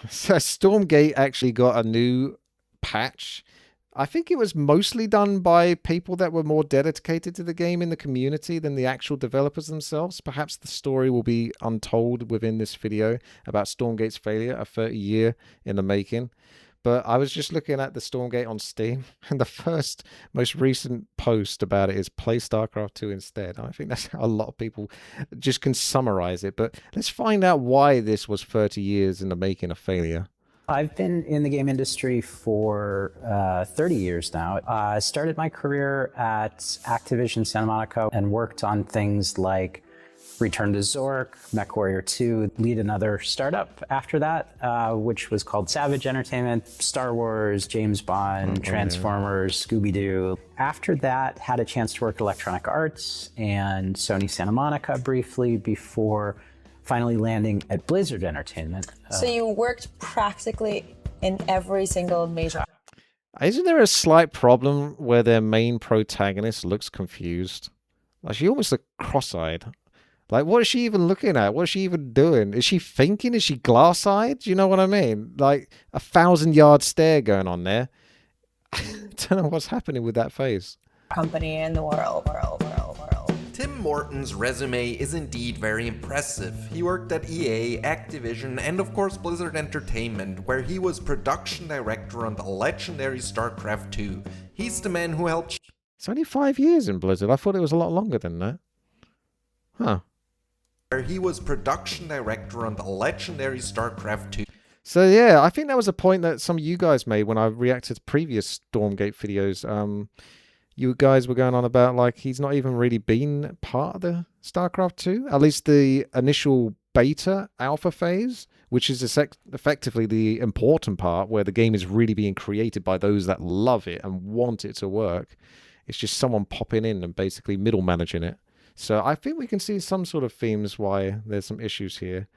So Stormgate actually got a new patch. I think it was mostly done by people that were more dedicated to the game in the community than the actual developers themselves. Perhaps the story will be untold within this video about Stormgate's failure, a 30-year in the making. But I was just looking at the Stormgate on Steam, and the first, most recent post about it is play StarCraft 2 instead. I think that's how a lot of people just can summarize it. But let's find out why this was 30 years in the making a failure. I've been in the game industry for 30 years now. I started my career at Activision Santa Monica and worked on things like Return to Zork, MechWarrior 2, lead another startup after that, which was called Savage Entertainment, Star Wars, James Bond, Transformers, Scooby-Doo. After that, had a chance to work at Electronic Arts and Sony Santa Monica briefly before finally landing at Blizzard Entertainment. So you worked practically in every single major... Isn't there a slight problem where their main protagonist looks confused? Like, she almost looks cross-eyed. Like, what is she even looking at? What is she even doing? Is she thinking? Is she glass-eyed? Do you know what I mean? Like, 1,000-yard stare going on there. I don't know what's happening with that face. ...company in the world. Tim Morton's resume is indeed very impressive. He worked at EA, Activision, and of course Blizzard Entertainment, where he was production director on the legendary StarCraft 2. He's the man who helped... It's only 5 years in Blizzard. I thought it was a lot longer than that. Huh. Where he was production director on the legendary StarCraft 2. So yeah, I think that was a point that some of you guys made when I reacted to previous Stormgate videos. You guys were going on about, like, he's not even really been part of the StarCraft 2, at least the initial beta alpha phase, which is effectively the important part where the game is really being created by those that love it and want it to work. It's just someone popping in and basically middle managing it. So I think we can see some sort of themes why there's some issues here.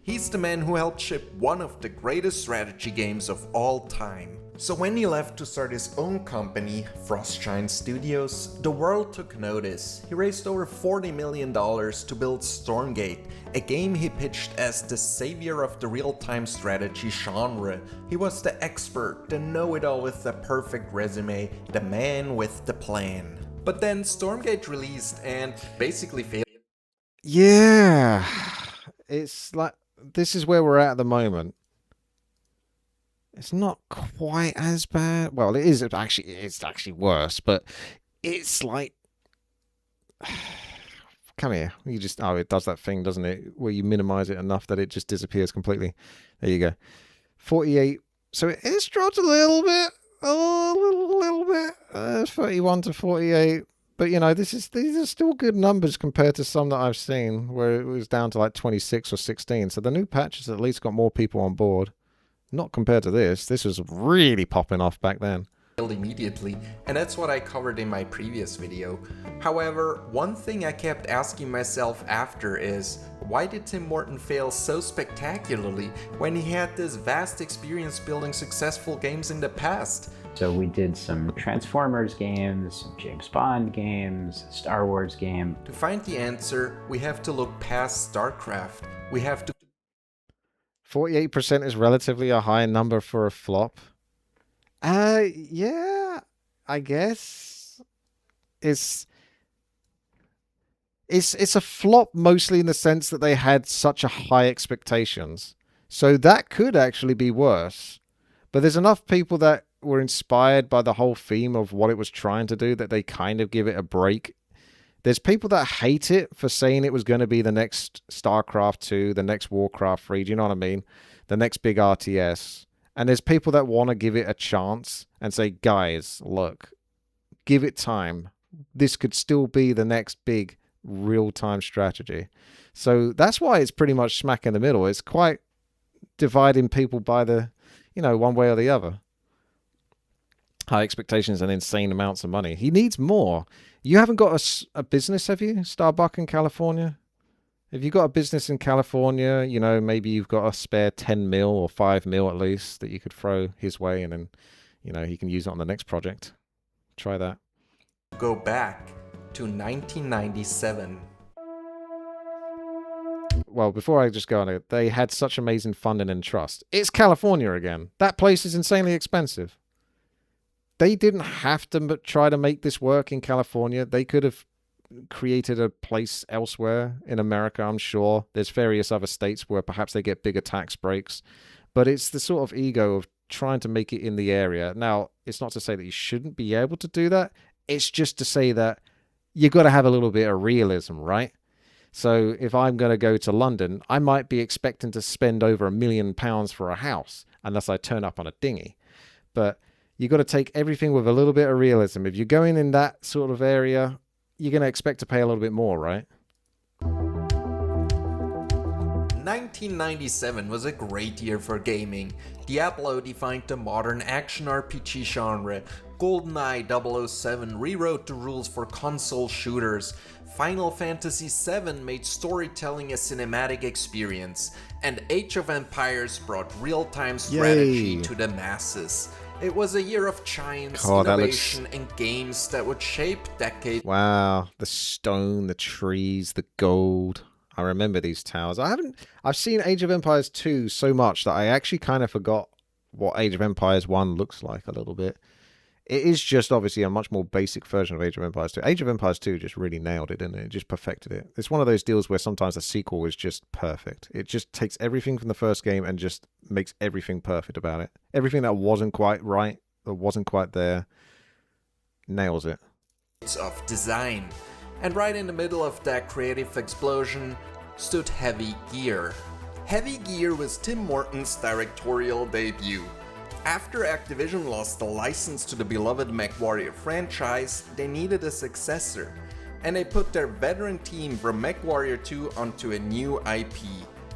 He's the man who helped ship one of the greatest strategy games of all time. So when he left to start his own company, Frostshine Studios, the world took notice. He raised over $40 million to build Stormgate, a game he pitched as the savior of the real-time strategy genre. He was the expert, the know-it-all with the perfect resume, the man with the plan. But then Stormgate released and basically failed. Yeah, it's like, this is where we're at the moment. It's not quite as bad. Well, it is actually. It's actually worse, but it's like, come here. You just it does that thing, doesn't it? Where you minimize it enough that it just disappears completely. There you go. 48. So it's dropped a little bit, a little bit. 31 to 48. But you know, these are still good numbers compared to some that I've seen where it was down to like 26 or 16. So the new patch has at least got more people on board. Not compared to this. This was really popping off back then. Immediately, and that's what I covered in my previous video. However, one thing I kept asking myself after is, why did Tim Morton fail so spectacularly when he had this vast experience building successful games in the past? So we did some Transformers games, some James Bond games, a Star Wars game. To find the answer, we have to look past StarCraft. We have to 48% is relatively a high number for a flop. Yeah, I guess it's a flop mostly in the sense that they had such a high expectations. So that could actually be worse. But there's enough people that were inspired by the whole theme of what it was trying to do that they kind of give it a break. There's people that hate it for saying it was going to be the next StarCraft 2, the next Warcraft 3, do you know what I mean? The next big RTS. And there's people that want to give it a chance and say, guys, look, give it time. This could still be the next big real-time strategy. So that's why it's pretty much smack in the middle. It's quite dividing people by the, you know, one way or the other. High expectations and insane amounts of money. He needs more. You haven't got a business, have you? Starbucks in California? If you've got a business in California, you know, maybe you've got a spare 10 mil or 5 mil at least that you could throw his way and then, you know, he can use it on the next project. Try that. Go back to 1997. well, before I just go on it, they had such amazing funding and trust. It's California again. That place is insanely expensive. They didn't have to try to make this work in California. They could have created a place elsewhere in America, I'm sure. There's various other states where perhaps they get bigger tax breaks. But it's the sort of ego of trying to make it in the area. Now, it's not to say that you shouldn't be able to do that. It's just to say that you got to have a little bit of realism, right? So if I'm going to go to London, I might be expecting to spend over £1 million for a house unless I turn up on a dinghy. But you got to take everything with a little bit of realism. If you're going in that sort of area, you're going to expect to pay a little bit more, right? 1997 was a great year for gaming. Diablo defined the modern action RPG genre. GoldenEye 007 rewrote the rules for console shooters. Final Fantasy VII made storytelling a cinematic experience. And Age of Empires brought real-time strategy to the masses. It was a year of giants, innovation, and games that would shape decades. Wow, the stone, the trees, the gold. I remember these towers. I've seen Age of Empires 2 so much that I actually kind of forgot what Age of Empires 1 looks like a little bit. It is just obviously a much more basic version of Age of Empires 2. Age of Empires 2 just really nailed it, didn't it? It just perfected it. It's one of those deals where sometimes the sequel is just perfect. It just takes everything from the first game and just makes everything perfect about it. Everything that wasn't quite right, that wasn't quite there, nails it. Of design. And right in the middle of that creative explosion stood Heavy Gear. Heavy Gear was Tim Morton's directorial debut. After Activision lost the license to the beloved MechWarrior franchise, they needed a successor, and they put their veteran team from MechWarrior 2 onto a new IP,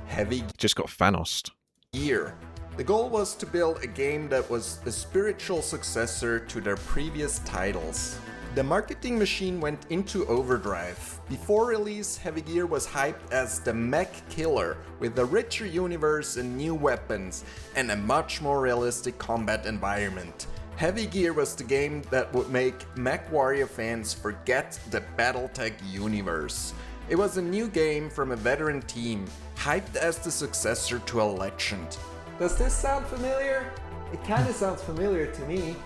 Heavy Just got Thanos. Gear. The goal was to build a game that was a spiritual successor to their previous titles. The marketing machine went into overdrive. Before release, Heavy Gear was hyped as the mech killer, with a richer universe and new weapons, and a much more realistic combat environment. Heavy Gear was the game that would make MechWarrior fans forget the Battletech universe. It was a new game from a veteran team, hyped as the successor to a legend. Does this sound familiar? It kinda sounds familiar to me.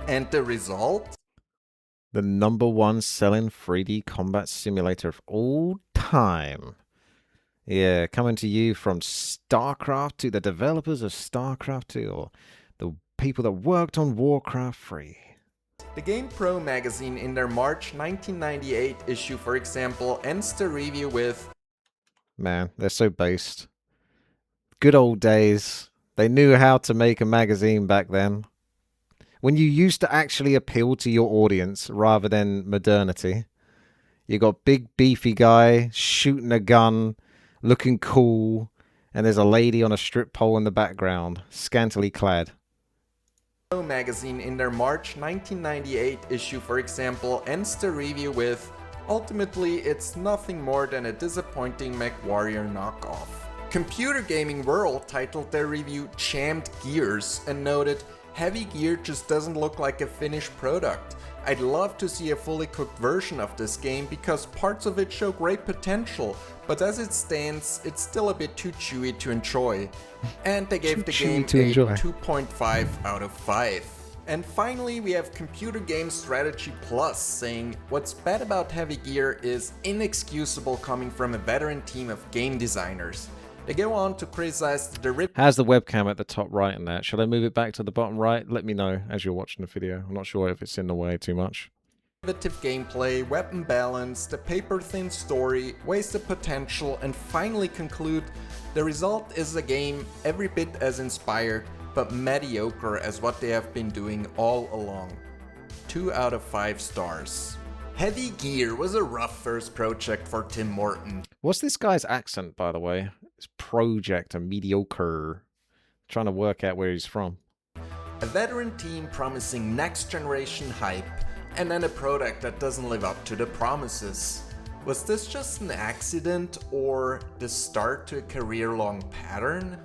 And the result? The #1 selling 3D combat simulator of all time. Yeah, coming to you from StarCraft 2, the developers of StarCraft 2, or the people that worked on Warcraft 3. The GamePro magazine in their March 1998 issue, for example, ends the review with, Man, they're so based. Good old days. They knew how to make a magazine back then. When you used to actually appeal to your audience rather than modernity. You got big beefy guy shooting a gun, looking cool, and there's a lady on a strip pole in the background, scantily clad. Magazine in their March 1998 issue, for example, ends the review with, ultimately it's nothing more than a disappointing MechWarrior knockoff. Computer Gaming World titled their review Jammed Gears and noted, Heavy Gear just doesn't look like a finished product. I'd love to see a fully cooked version of this game because parts of it show great potential, but as it stands, it's still a bit too chewy to enjoy. And they gave the game a 2.5 out of 5. And finally, we have Computer Game Strategy Plus saying, what's bad about Heavy Gear is inexcusable coming from a veteran team of game designers. They go on to criticize the derivative. How's the webcam at the top right in that? Should I move it back to the bottom right? Let me know as you're watching the video. I'm not sure if it's in the way too much. Gameplay, weapon balance, the paper-thin story, wasted potential, and finally conclude, the result is a game every bit as inspired, but mediocre as what they have been doing all along. 2 out of 5 stars. Heavy Gear was a rough first project for Tim Morton. What's this guy's accent, by the way? It's project and mediocre. Trying to work out where he's from. A veteran team promising next generation hype, and then a product that doesn't live up to the promises. Was this just an accident or the start to a career-long pattern?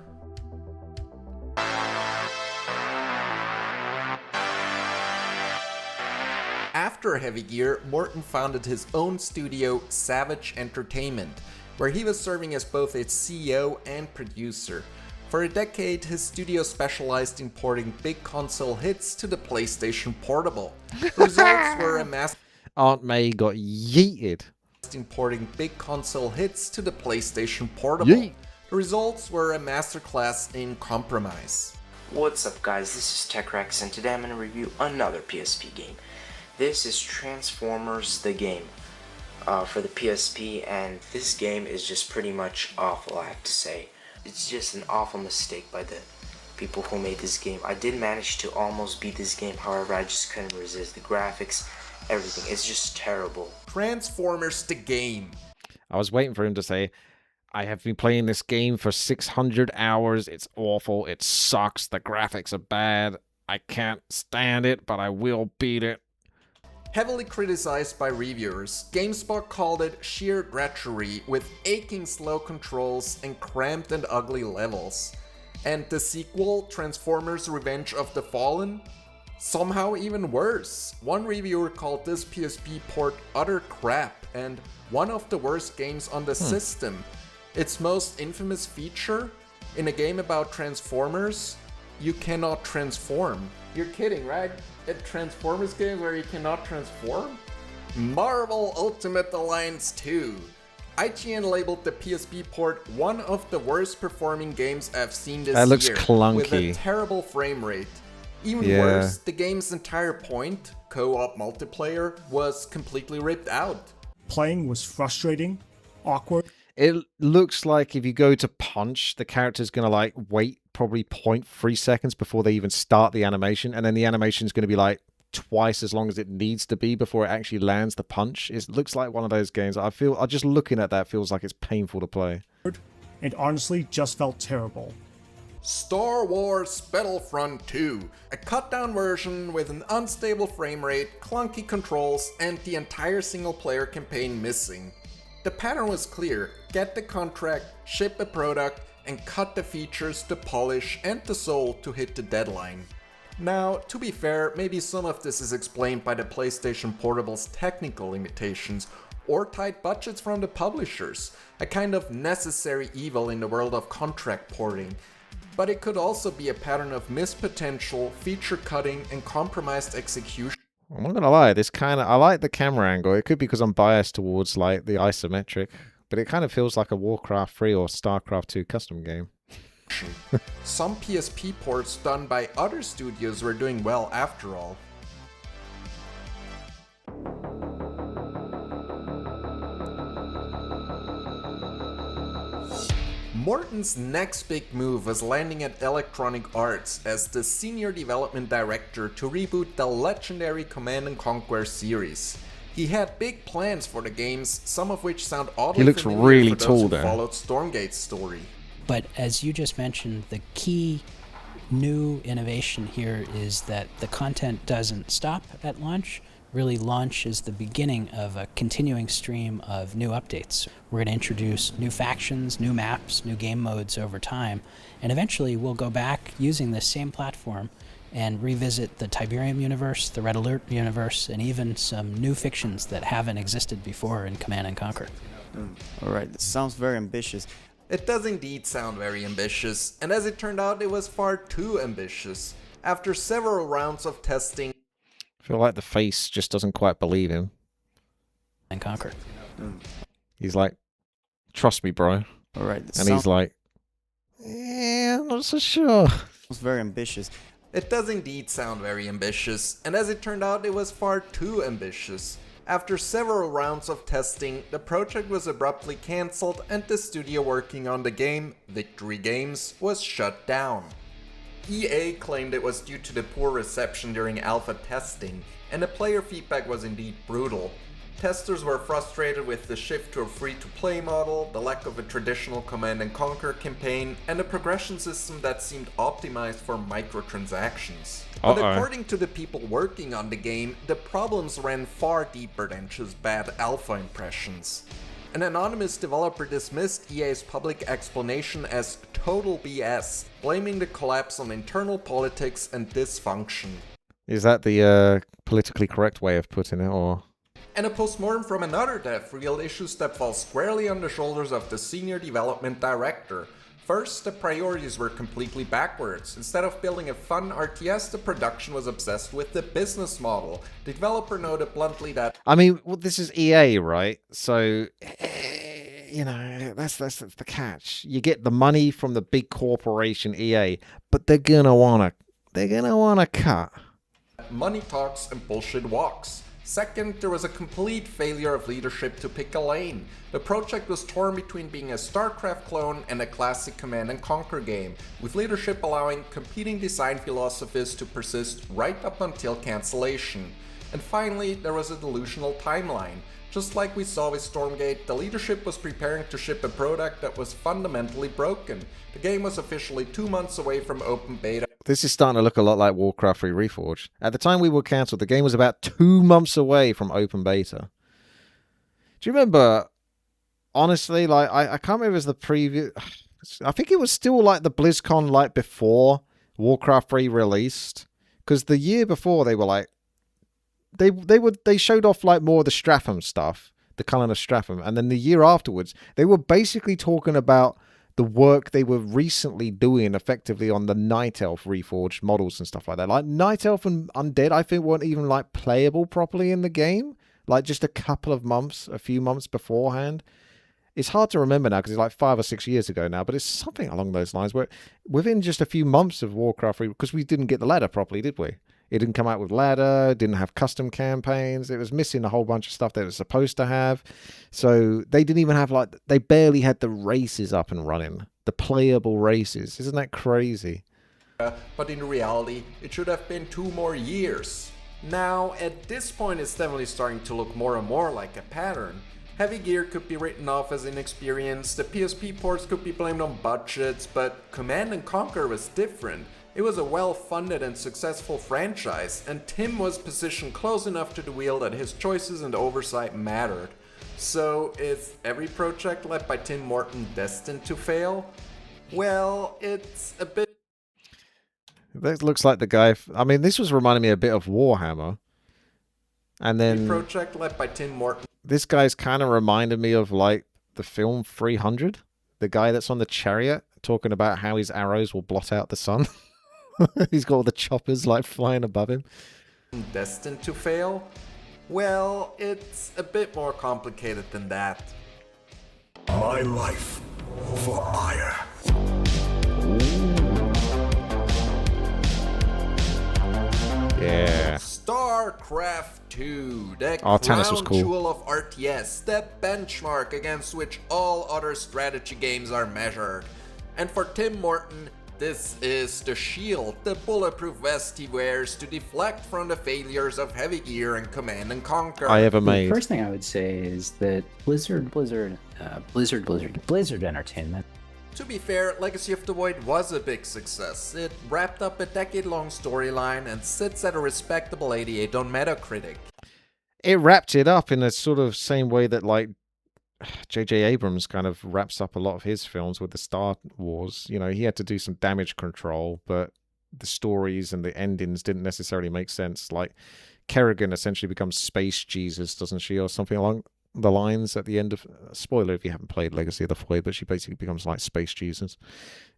After Heavy Gear, Morten founded his own studio, Savage Entertainment, where he was serving as both its CEO and producer. For a decade, his studio specialized in porting big console hits to the PlayStation Portable. Results were a mass Aunt May got yeeted. importing big console hits to the PlayStation Portable. Yeet. The results were a masterclass in compromise. What's up guys, this is TechRex and today I'm going to review another PSP game. This is Transformers the game for the PSP, and this game is just pretty much awful, I have to say. It's just an awful mistake by the people who made this game. I did manage to almost beat this game, however I just couldn't resist the graphics, everything. It's just terrible. Transformers the game. I was waiting for him to say, I have been playing this game for 600 hours. It's awful. It sucks. The graphics are bad. I can't stand it, but I will beat it. Heavily criticized by reviewers, GameSpot called it sheer drudgery with aching slow controls and cramped and ugly levels. And the sequel, Transformers Revenge of the Fallen? Somehow even worse. One reviewer called this PSP port utter crap and one of the worst games on the system. Its most infamous feature? In a game about Transformers, you cannot transform. You're kidding, right? A Transformers game where you cannot transform? Marvel Ultimate Alliance 2. IGN labeled the PSP port one of the worst performing games I've seen this year. That looks clunky. With a terrible frame rate. Even Yeah. worse, the game's entire point, co-op multiplayer, was completely ripped out. Playing was frustrating, awkward. It looks like if you go to punch, the character's going to like wait probably 0.3 seconds before they even start the animation. And then the animation's going to be like twice as long as it needs to be before it actually lands the punch. It looks like one of those games. I just looking at that feels like it's painful to play. And honestly just felt terrible. Star Wars Battlefront 2, a cut-down version with an unstable frame rate, clunky controls, and the entire single-player campaign missing. The pattern was clear: get the contract, ship a product, and cut the features, the polish, and the soul to hit the deadline. Now, to be fair, maybe some of this is explained by the PlayStation Portable's technical limitations or tight budgets from the publishers, a kind of necessary evil in the world of contract porting. But it could also be a pattern of missed potential, feature cutting, and compromised execution. I'm not gonna lie, I like the camera angle. It could be because I'm biased towards like the isometric, but it kind of feels like a Warcraft 3 or StarCraft 2 custom game. Some PSP ports done by other studios were doing well after all. Morten's next big move was landing at Electronic Arts as the senior development director to reboot the legendary Command & Conquer series. He had big plans for the games, some of which sound oddly He looks familiar really for those tall who there. followed Stormgate's story. But as you just mentioned, the key new innovation here is that the content doesn't stop at launch. Really, launch is the beginning of a continuing stream of new updates. We're going to introduce new factions, new maps, new game modes over time, and eventually we'll go back using this same platform and revisit the Tiberium universe, the Red Alert universe, and even some new fictions that haven't existed before in Command & Conquer. Alright, this sounds very ambitious. It does indeed sound very ambitious, and as it turned out, it was far too ambitious. After several rounds of testing, I feel like the face just doesn't quite believe him. And Conquer. He's like, trust me, bro. Alright, this And he's like, yeah, I'm not so sure. sounds very ambitious. it does indeed sound very ambitious, and as it turned out, it was far too ambitious. After several rounds of testing, the project was abruptly cancelled and the studio working on the game, Victory Games, was shut down. EA claimed it was due to the poor reception during alpha testing, and the player feedback was indeed brutal. Testers were frustrated with the shift to a free-to-play model, the lack of a traditional Command & Conquer campaign, and a progression system that seemed optimized for microtransactions. But according to the people working on the game, the problems ran far deeper than just bad alpha impressions. An anonymous developer dismissed EA's public explanation as total BS, blaming the collapse on internal politics and dysfunction. Is that the politically correct way of putting it, or? And a postmortem from another dev revealed issues that fall squarely on the shoulders of the senior development director. First, the priorities were completely backwards. Instead of building a fun RTS, the production was obsessed with the business model. The developer noted bluntly that, I mean, well, this is EA, right? So, you know, that's the catch. You get the money from the big corporation EA, but they're gonna wanna cut. money talks and bullshit walks. Second, there was a complete failure of leadership to pick a lane. The project was torn between being a StarCraft clone and a classic Command and Conquer game, with leadership allowing competing design philosophies to persist right up until cancellation. And finally, there was a delusional timeline. Just like we saw with Stormgate, the leadership was preparing to ship a product that was fundamentally broken. The game was officially 2 months away from open beta. This is starting to look a lot like Warcraft 3 Reforged. At the time we were cancelled, the game was about 2 months away from open beta. Do you remember, honestly, like, I can't remember if it was the preview. I think it was still like the BlizzCon like before Warcraft 3 released. Because the year before they were like, they showed off like more of the Stratham stuff, the Cullen of Stratham. And then the year afterwards, they were basically talking about the work they were recently doing effectively on the Night Elf reforged models and stuff like that. Like Night Elf and Undead, I think weren't even like playable properly in the game. Like just a few months beforehand. It's hard to remember now because it's like 5 or 6 years ago now, but it's something along those lines where within just a few months of Warcraft 3, because we didn't get the ladder properly, did we? It didn't come out with ladder, didn't have custom campaigns. It was missing a whole bunch of stuff that it was supposed to have. So they didn't even have they barely had the races up and running. The playable races. Isn't that crazy? But in reality, it should have been 2 more years. Now, at this point, it's definitely starting to look more and more like a pattern. Heavy Gear could be written off as inexperienced, the PSP ports could be blamed on budgets, but Command and Conquer was different. It was a well-funded and successful franchise, and Tim was positioned close enough to the wheel that his choices and oversight mattered. So, is every project led by Tim Morten destined to fail? Well, it's a bit... That looks like the guy... I mean, this was reminding me a bit of Warhammer. And then... Every project led by Tim Morten... This guy's kind of reminded me of, like, the film 300. The guy that's on the chariot talking about how his arrows will blot out the sun. He's got all the choppers like flying above him. Destined to fail? Well, it's a bit more complicated than that. My life for ire. Yeah. StarCraft 2, the Tennis was crown cool. jewel of RTS, the benchmark against which all other strategy games are measured. And for Tim Morten, this is the shield, the bulletproof vest he wears to deflect from the failures of Heavy Gear and Command and Conquer. I ever made. The first thing I would say is that Blizzard Entertainment. To be fair, Legacy of the Void was a big success. It wrapped up a decade-long storyline and sits at a respectable 88 on Metacritic. It wrapped it up in a sort of same way that like J.J. Abrams kind of wraps up a lot of his films with the Star Wars. You know, he had to do some damage control, but the stories and the endings didn't necessarily make sense. Like Kerrigan essentially becomes Space Jesus, doesn't she, or something along the lines at the end of... Spoiler if you haven't played Legacy of the Void, but she basically becomes like Space Jesus.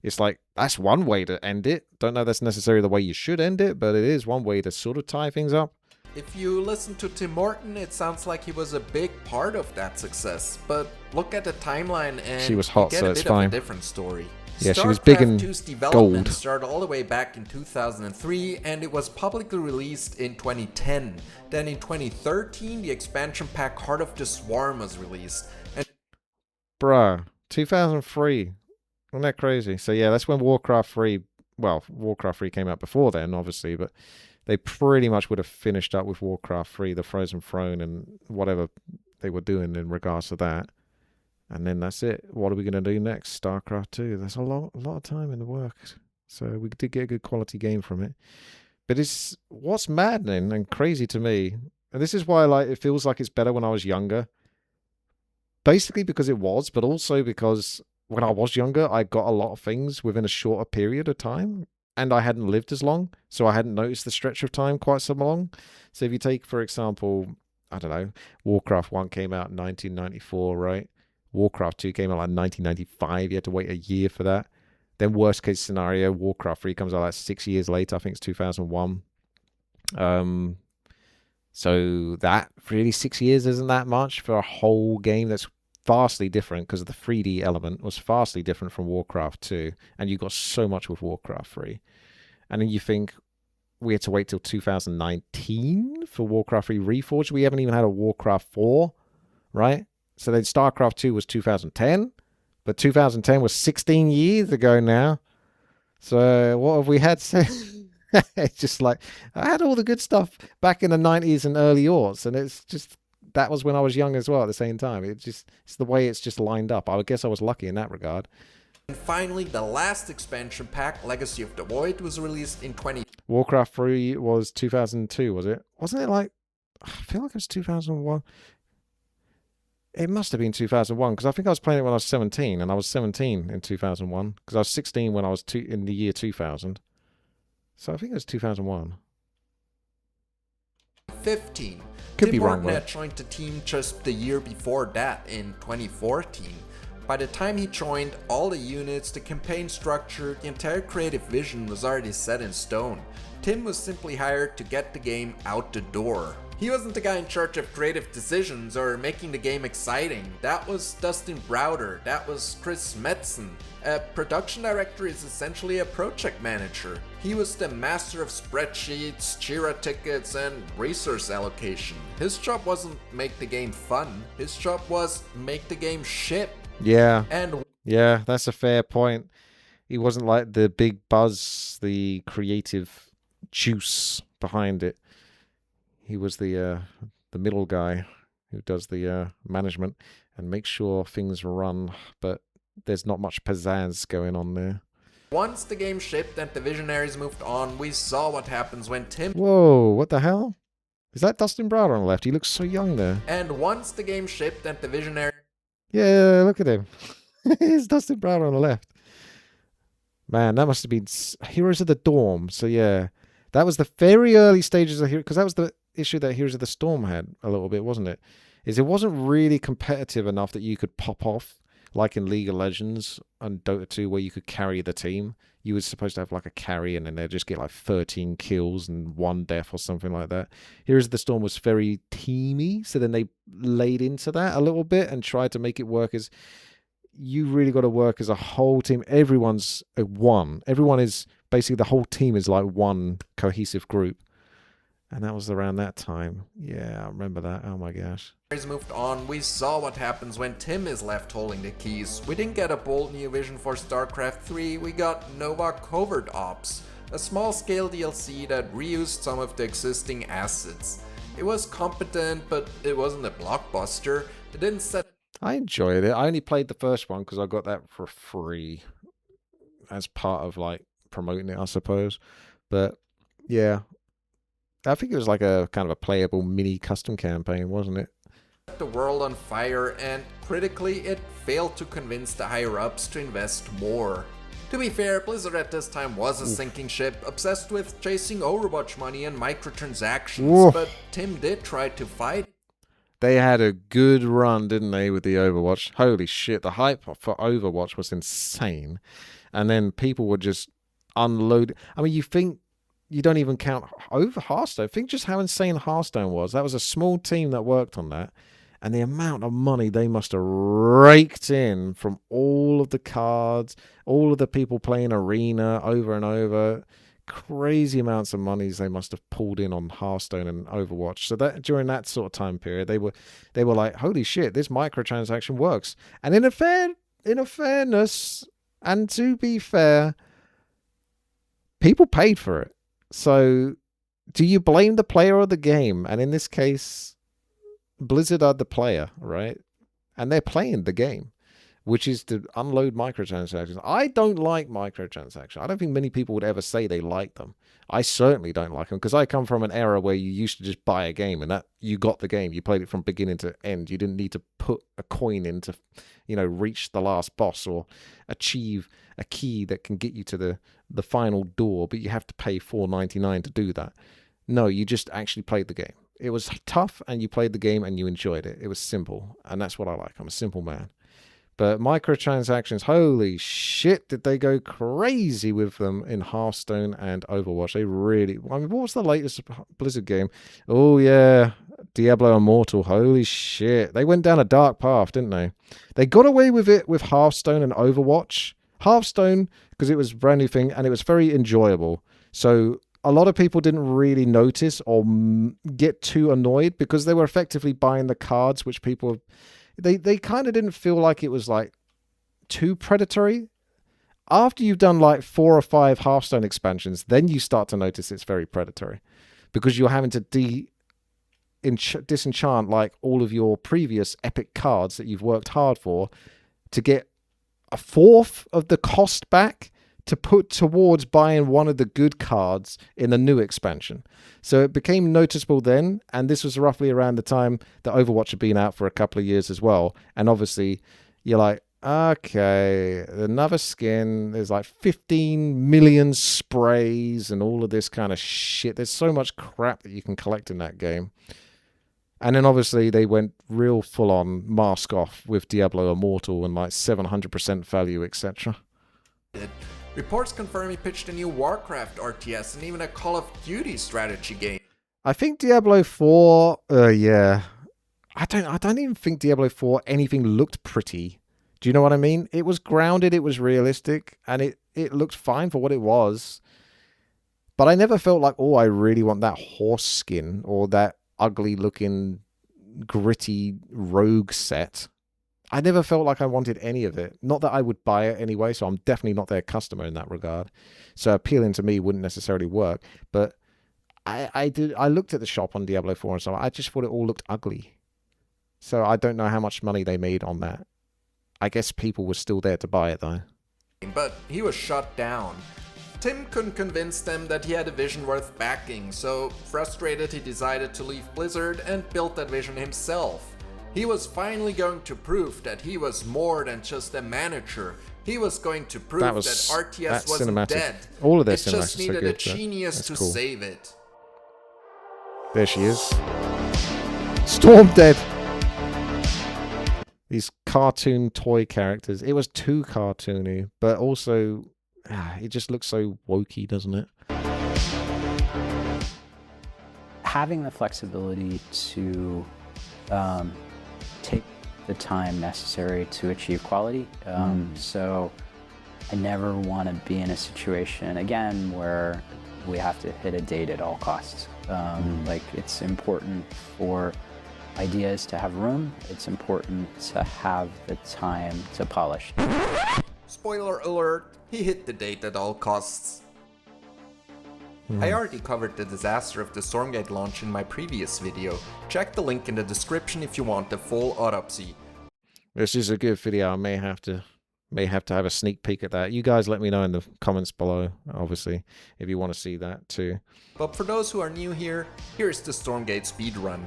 It's like, that's one way to end it. Don't know that's necessarily the way you should end it, but it is one way to sort of tie things up. If you listen to Tim Morten, it sounds like he was a big part of that success. But look at the timeline and She was hot, you get so a it's bit fine. of a different story. Yeah, she was big and 2's development gold. started all the way back in 2003 and it was publicly released in 2010. Then in 2013, the expansion pack Heart of the Swarm was released. And Bruh, 2003. Wasn't that crazy? So yeah, that's when Warcraft 3... Well, Warcraft 3 came out before then, obviously, but they pretty much would have finished up with Warcraft 3, the Frozen Throne, and whatever they were doing in regards to that. And then that's it. What are we going to do next? StarCraft 2. There's a lot of time in the works. So we did get a good quality game from it. But it's what's maddening and crazy to me, and this is why it feels like it's better when I was younger. Basically because it was, but also because when I was younger, I got a lot of things within a shorter period of time. And I hadn't lived as long, so I hadn't noticed the stretch of time quite so long. So if you take, for example, I don't know, Warcraft 1 came out in 1994, right? Warcraft 2 came out like 1995. You had to wait a year for that. Then worst case scenario, Warcraft 3 comes out like 6 years later. I think it's 2001. So that really 6 years isn't that much for a whole game that's vastly different, because the 3D element was vastly different from Warcraft 2, and you got so much with Warcraft 3. And then you think we had to wait till 2019 for Warcraft 3 Reforged. We haven't even had a Warcraft 4, right? So then StarCraft 2 was 2010, but 2010 was 16 years ago now. So what have we had since? It's just like, I had all the good stuff back in the 90s and early aughts, and it's just, that was when I was young as well at the same time. It's the way it's just lined up. I guess I was lucky in that regard. And finally, the last expansion pack, Legacy of the Void, was released in Warcraft 3 was 2002, was it? Wasn't it like, I feel like it was 2001. It must have been 2001, because I think I was playing it when I was 17, and I was 17 in 2001, because I was 16 when I was in the year 2000. So I think it was 2001. 2015. Could Tim be wrong, Morten though. had joined the team just the year before that, in 2014. By the time he joined, all the units, the campaign structure, the entire creative vision was already set in stone. Tim was simply hired to get the game out the door. He wasn't the guy in charge of creative decisions or making the game exciting. That was Dustin Browder, that was Chris Metzen. A production director is essentially a project manager. He was the master of spreadsheets, Jira tickets, and resource allocation. His job wasn't make the game fun, his job was make the game ship. Yeah. And yeah, that's a fair point. He wasn't like the big buzz, the creative juice behind it. He was the middle guy who does the management and makes sure things run, but there's not much pizzazz going on there. Once the game shipped and the visionaries moved on, we saw what happens when Tim... Whoa, what the hell? Is that Dustin Browder on the left? He looks so young there. And once the game shipped and the visionary... Yeah, look at him. It's Dustin Browder on the left. Man, that must have been Heroes of the Dorm. So yeah, that was the very early stages of Heroes, because that was the issue that Heroes of the Storm had a little bit, wasn't it? Is it wasn't really competitive enough that you could pop off, like in League of Legends and Dota 2, where you could carry the team. You were supposed to have like a carry, and then they'd just get like 13 kills and 1 death or something like that. Heroes of the Storm was very teamy, so then they laid into that a little bit and tried to make it work as, you really got to work as a whole team. Everyone's one. Everyone is basically, the whole team is like one cohesive group. And that was around that time. Yeah, I remember that. Oh my gosh. moved on, we saw what happens when Tim is left holding the keys. We didn't get a bold new vision for StarCraft 3, we got Nova Covert Ops, a small-scale DLC that reused some of the existing assets. It was competent, but it wasn't a blockbuster. It didn't set... I enjoyed it. I only played the first one because I got that for free as part of like promoting it, I suppose. But yeah, I think it was like a kind of a playable mini custom campaign, wasn't it? The world on fire, and critically, it failed to convince the higher-ups to invest more. To be fair, Blizzard at this time was a sinking ship, obsessed with chasing Overwatch money and microtransactions, but Tim did try to fight. They had a good run, didn't they, with the Overwatch? Holy shit, the hype for Overwatch was insane. And then people would just unload. I mean, you think, you don't even count over Hearthstone. Think just how insane Hearthstone was. That was a small team that worked on that. And the amount of money they must have raked in from all of the cards, all of the people playing Arena over and over. Crazy amounts of monies they must have pulled in on Hearthstone and Overwatch. So that during that sort of time period, they were like, holy shit, this microtransaction works. And in a fairness, and to be fair, people paid for it. So do you blame the player or the game? And in this case, Blizzard are the player, right? And they're playing the game, which is to unload microtransactions. I don't like microtransactions. I don't think many people would ever say they like them. I certainly don't like them, because I come from an era where you used to just buy a game and that you got the game. You played it from beginning to end. You didn't need to put a coin in to, reach the last boss or achieve a key that can get you to the final door, but you have to pay $4.99 to do that. No, you just actually played the game. It was tough, and you played the game and you enjoyed it. It was simple, and that's what I like. I'm a simple man. But microtransactions, holy shit, did they go crazy with them in Hearthstone and Overwatch. They really... I mean, what was the latest Blizzard game? Oh, yeah, Diablo Immortal. Holy shit. They went down a dark path, didn't they? They got away with it with Hearthstone and Overwatch. Hearthstone, because it was a brand new thing, and it was very enjoyable. So a lot of people didn't really notice or get too annoyed because they were effectively buying the cards, which people... They kind of didn't feel like it was like too predatory. After you've done like 4 or 5 Hearthstone expansions, then you start to notice it's very predatory because you're having to disenchant like all of your previous epic cards that you've worked hard for to get a fourth of the cost back to put towards buying one of the good cards in the new expansion. So it became noticeable then, and this was roughly around the time that Overwatch had been out for a couple of years as well. And obviously, you're like, okay, another skin, there's like 15 million sprays and all of this kind of shit. There's so much crap that you can collect in that game. And then obviously they went real full-on mask off with Diablo Immortal and like 700% value, etc. Reports confirm he pitched a new Warcraft RTS and even a Call of Duty strategy game. I think Diablo 4, yeah. I don't even think Diablo 4 anything looked pretty. Do you know what I mean? It was grounded, it was realistic, and it looked fine for what it was. But I never felt like, oh, I really want that horse skin or that ugly looking gritty rogue set. I never felt like I wanted any of it. Not that I would buy it anyway, so I'm definitely not their customer in that regard. So appealing to me wouldn't necessarily work. But I looked at the shop on Diablo 4 and so on. I just thought it all looked ugly. So I don't know how much money they made on that. I guess people were still there to buy it though. But he was shut down. Tim couldn't convince them that he had a vision worth backing, so frustrated he decided to leave Blizzard and built that vision himself. He was finally going to prove that he was more than just a manager. He was going to prove that RTS wasn't cinematic. dead. All of their it just cinematics needed are good, a genius to cool. save it. There she is. Stormdead. These cartoon toy characters. It was too cartoony, but also it just looks so wokey, doesn't it? Having the flexibility to take the time necessary to achieve quality. So I never want to be in a situation again where we have to hit a date at all costs. Like it's important for ideas to have room. It's important to have the time to polish. Spoiler alert, he hit the date at all costs. I already covered the disaster of the Stormgate launch in my previous video. Check the link in the description if you want the full autopsy. This is a good video. I may have to have a sneak peek at that. You guys let me know in the comments below, obviously, if you want to see that too. But for those who are new here, here's the Stormgate speedrun.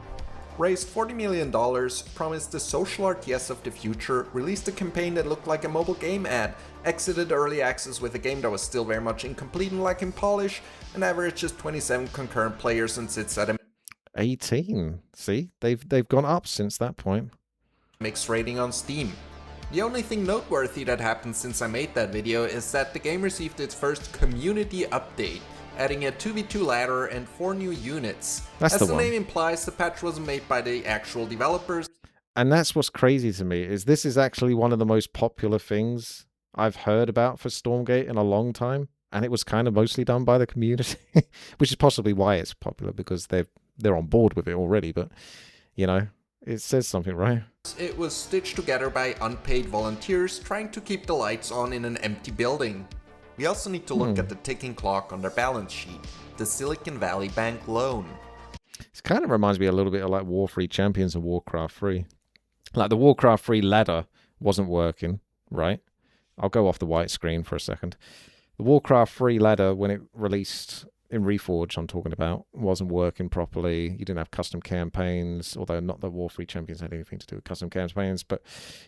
Raised $40 million, promised the social RTS of the future, released a campaign that looked like a mobile game ad, exited early access with a game that was still very much incomplete and lacking polish, and averaged just 27 concurrent players and sits at a 18. See, they've gone up since that point. Mixed rating on Steam. The only thing noteworthy that happened since I made that video is that the game received its first community update, adding a 2v2 ladder and 4 new units. That's As the name implies, the patch wasn't made by the actual developers. And that's what's crazy to me, is this is actually one of the most popular things I've heard about for Stormgate in a long time. And it was kind of mostly done by the community, which is possibly why it's popular, because they're on board with it already. But, you know, it says something, right? It was stitched together by unpaid volunteers trying to keep the lights on in an empty building. We also need to look at the ticking clock on their balance sheet, the Silicon Valley Bank loan. It kind of reminds me a little bit of like War3 Champions and Warcraft 3. Like the Warcraft 3 ladder wasn't working, right? I'll go off the white screen for a second. The Warcraft 3 ladder, when it released in Reforged I'm talking about, wasn't working properly. You didn't have custom campaigns, although not the War 3 Champions had anything to do with custom campaigns, but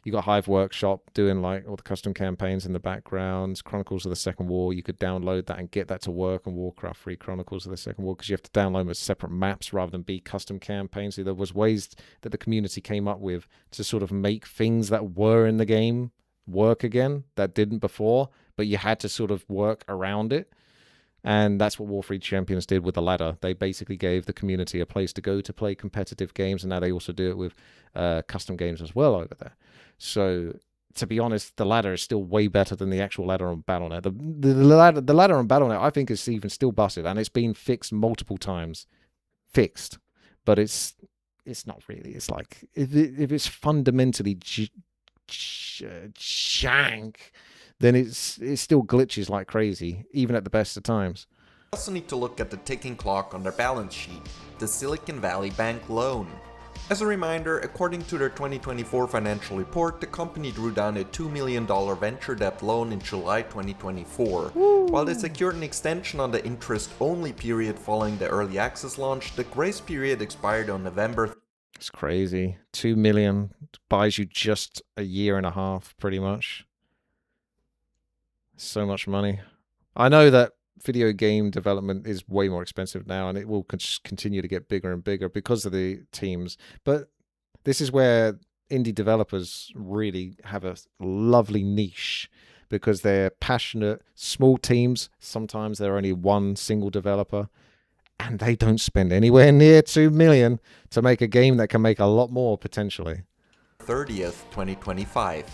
you got Hive Workshop doing like all the custom campaigns in the background. Chronicles of the Second War, you could download that and get that to work on Warcraft 3 Chronicles of the Second War, because you have to download them as separate maps rather than be custom campaigns. So there was ways that the community came up with to sort of make things that were in the game work again that didn't before, but you had to sort of work around it. And that's what War 3 Champions did with the ladder. They basically gave the community a place to go to play competitive games, and now they also do it with custom games as well over there. So, to be honest, the ladder is still way better than the actual ladder on Battle.net. The ladder on Battle.net, I think, is even still busted, and it's been fixed multiple times. Fixed. But it's not really. It's like, if it's fundamentally jank, then it still glitches like crazy, even at the best of times. We also need to look at the ticking clock on their balance sheet, the Silicon Valley Bank loan. As a reminder, according to their 2024 financial report, the company drew down a $2 million venture debt loan in July 2024. While they secured an extension on the interest-only period following the early access launch, the grace period expired on November. It's crazy. $2 million buys you just a year and a half, pretty much. So much money. I know that video game development is way more expensive now, and it will continue to get bigger and bigger because of the teams. But this is where indie developers really have a lovely niche, because they're passionate, small teams. Sometimes they're only one single developer, and they don't spend anywhere near $2 million to make a game that can make a lot more potentially. 30th, 2025.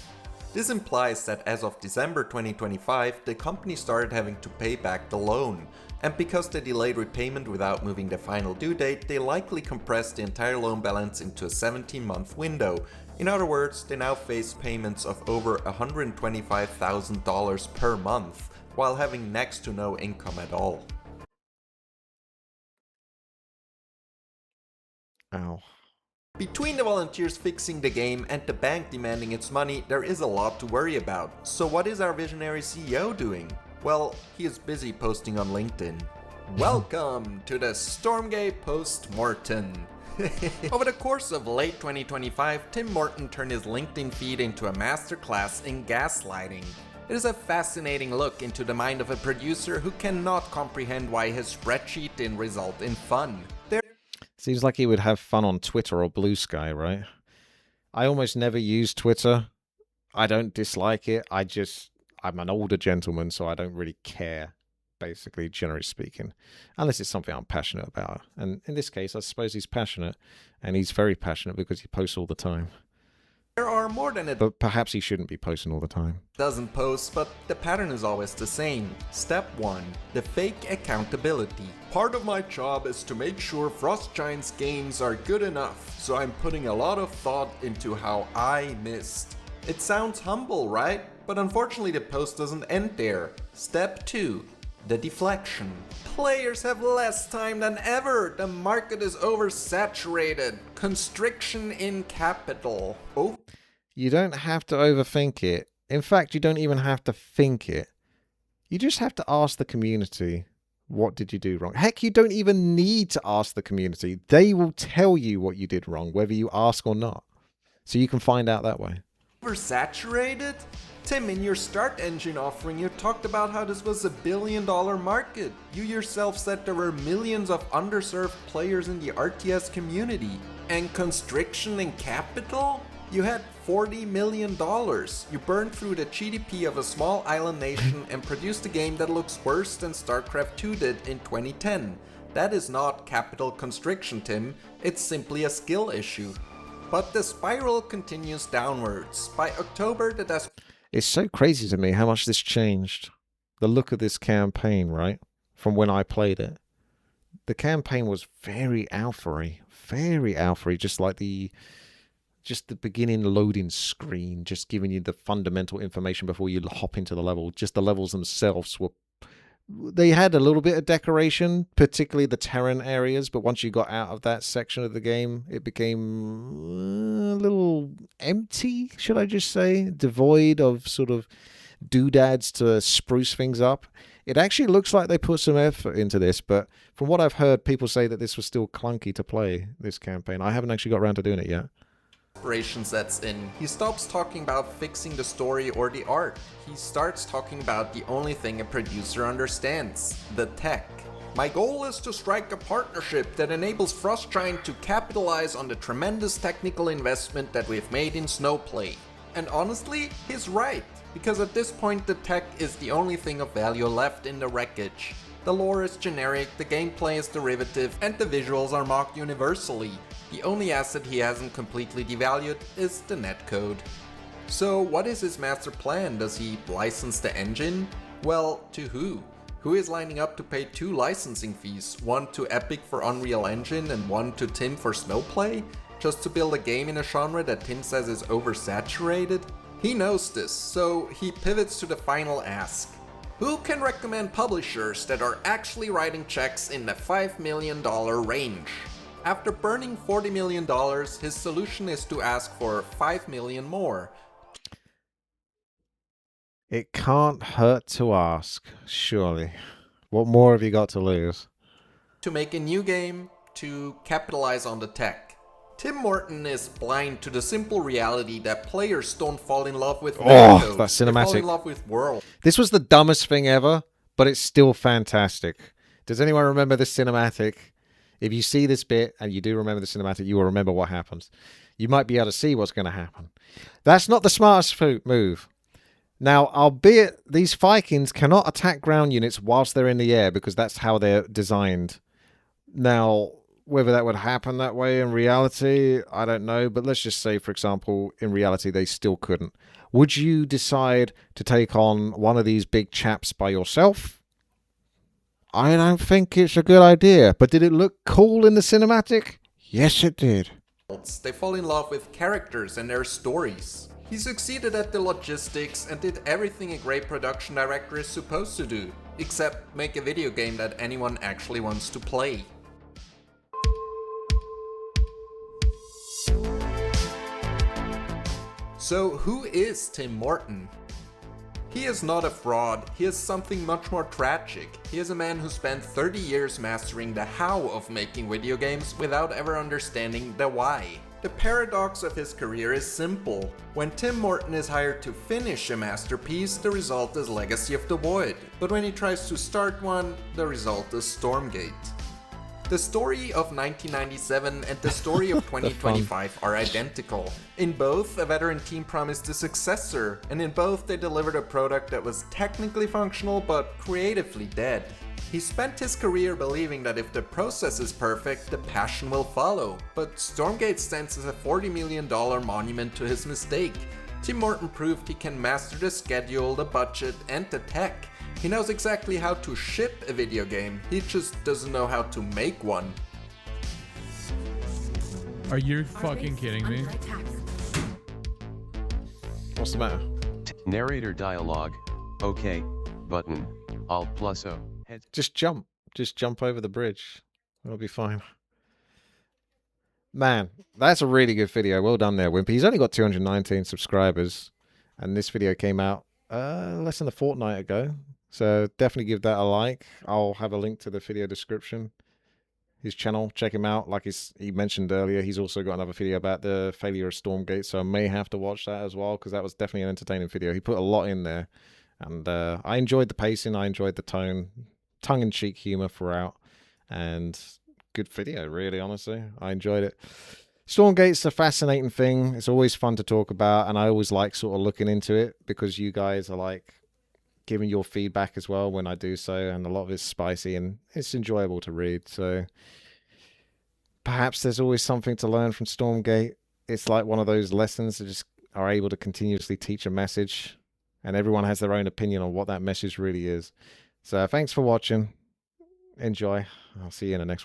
This implies that as of December 2025, the company started having to pay back the loan, and because they delayed repayment without moving the final due date, they likely compressed the entire loan balance into a 17-month window. In other words, they now face payments of over $125,000 per month, while having next to no income at all. Ow. Between the volunteers fixing the game and the bank demanding its money, there is a lot to worry about. So what is our visionary CEO doing? Well, he is busy posting on LinkedIn. Welcome to the Stormgate post Morten. Over the course of late 2025, Tim Morten turned his LinkedIn feed into a masterclass in gaslighting. It is a fascinating look into the mind of a producer who cannot comprehend why his spreadsheet didn't result in fun. Seems like he would have fun on Twitter or Blue Sky, right? I almost never use Twitter. I don't dislike it. I'm an older gentleman, so I don't really care, basically, generally speaking. Unless it's something I'm passionate about. And in this case, I suppose he's passionate. And he's very passionate because he posts all the time. There are more than But perhaps he shouldn't be posting all the time. dozen posts, but the pattern is always the same. Step 1. The fake accountability. Part of my job is to make sure Frost Giants games are good enough, so I'm putting a lot of thought into how I missed. It sounds humble, right? But unfortunately the post doesn't end there. Step 2. The deflection. Players have less time than ever. The market is oversaturated. Constriction in capital. Oh. You don't have to overthink it. In fact, you don't even have to think it. You just have to ask the community, what did you do wrong? Heck, you don't even need to ask the community. They will tell you what you did wrong, whether you ask or not. So you can find out that way. Oversaturated? Tim, in your Start Engine offering, you talked about how this was $1 billion market. You yourself said there were millions of underserved players in the RTS community. And constriction in capital? You had $40 million. You burned through the GDP of a small island nation and produced a game that looks worse than StarCraft 2 did in 2010. That is not capital constriction, Tim. It's simply a skill issue. But the spiral continues downwards. By October, the It's so crazy to me how much this changed. The look of this campaign, right? From when I played it. The campaign was very alpha-y. Very alpha-y, just like the beginning loading screen, just giving you the fundamental information before you hop into the level. Just the levels themselves they had a little bit of decoration, particularly the Terran areas, but once you got out of that section of the game, it became a little empty, should I just say? Devoid of sort of doodads to spruce things up. It actually looks like they put some effort into this, but from what I've heard, people say that this was still clunky to play, this campaign. I haven't actually got around to doing it yet. Inspiration sets in. He stops talking about fixing the story or the art. He starts talking about the only thing a producer understands, the tech. My goal is to strike a partnership that enables Frostgiant to capitalize on the tremendous technical investment that we've made in Snowplay. And honestly, he's right, because at this point the tech is the only thing of value left in the wreckage. The lore is generic, the gameplay is derivative, and the visuals are mocked universally. The only asset he hasn't completely devalued is the netcode. So what is his master plan? Does he license the engine? Well, to who? Who is lining up to pay 2 licensing fees, one to Epic for Unreal Engine and one to Tim for Snowplay, just to build a game in a genre that Tim says is oversaturated? He knows this, so he pivots to the final ask. Who can recommend publishers that are actually writing checks in the $5 million range? After burning $40 million, his solution is to ask for $5 million more. It can't hurt to ask, surely. What more have you got to lose? To make a new game, to capitalize on the tech. Tim Morten is blind to the simple reality that players don't fall in love with netcode. That's They fall cinematic. in love with world. This was the dumbest thing ever, but it's still fantastic. Does anyone remember this cinematic? If you see this bit and you do remember the cinematic, you will remember what happens. You might be able to see what's going to happen. That's not the smartest move. Now, albeit these Vikings cannot attack ground units whilst they're in the air because that's how they're designed. Now, whether that would happen that way in reality, I don't know. But let's just say, for example, in reality, they still couldn't. Would you decide to take on one of these big chaps by yourself? I don't think it's a good idea. But did it look cool in the cinematic? Yes, it did. They fall in love with characters and their stories. He succeeded at the logistics and did everything a great production director is supposed to do, except make a video game that anyone actually wants to play. So who is Tim Morten? He is not a fraud, he is something much more tragic. He is a man who spent 30 years mastering the how of making video games without ever understanding the why. The paradox of his career is simple. When Tim Morten is hired to finish a masterpiece, the result is Legacy of the Void. But when he tries to start one, the result is Stormgate. The story of 1997 and the story of 2025 are identical. In both, a veteran team promised a successor, and in both they delivered a product that was technically functional but creatively dead. He spent his career believing that if the process is perfect, the passion will follow, but Stormgate stands as a $40 million monument to his mistake. Tim Morten proved he can master the schedule, the budget, and the tech. He knows exactly how to ship a video game, he just doesn't know how to make one. Are you fucking kidding me? What's the matter? Narrator dialogue. Okay. Button. Alt plus O. Just jump. Just jump over the bridge. It'll be fine. Man, that's a really good video. Well done there, Wimpy. He's only got 219 subscribers. And this video came out less than a fortnight ago. So definitely give that a like. I'll have a link to the video description. His channel, check him out. Like he mentioned earlier, he's also got another video about the failure of Stormgate. So I may have to watch that as well, because that was definitely an entertaining video. He put a lot in there. And I enjoyed the pacing. I enjoyed the tone. Tongue-in-cheek humor throughout. And good video, really, honestly. I enjoyed it. Stormgate's a fascinating thing. It's always fun to talk about. And I always like sort of looking into it, because you guys are like giving your feedback as well when I do so, and a lot of it's spicy and it's enjoyable to read. So perhaps there's always something to learn from Stormgate. It's like one of those lessons that just are able to continuously teach a message, and everyone has their own opinion on what that message really is. So thanks for watching. Enjoy. I'll see you in the next one.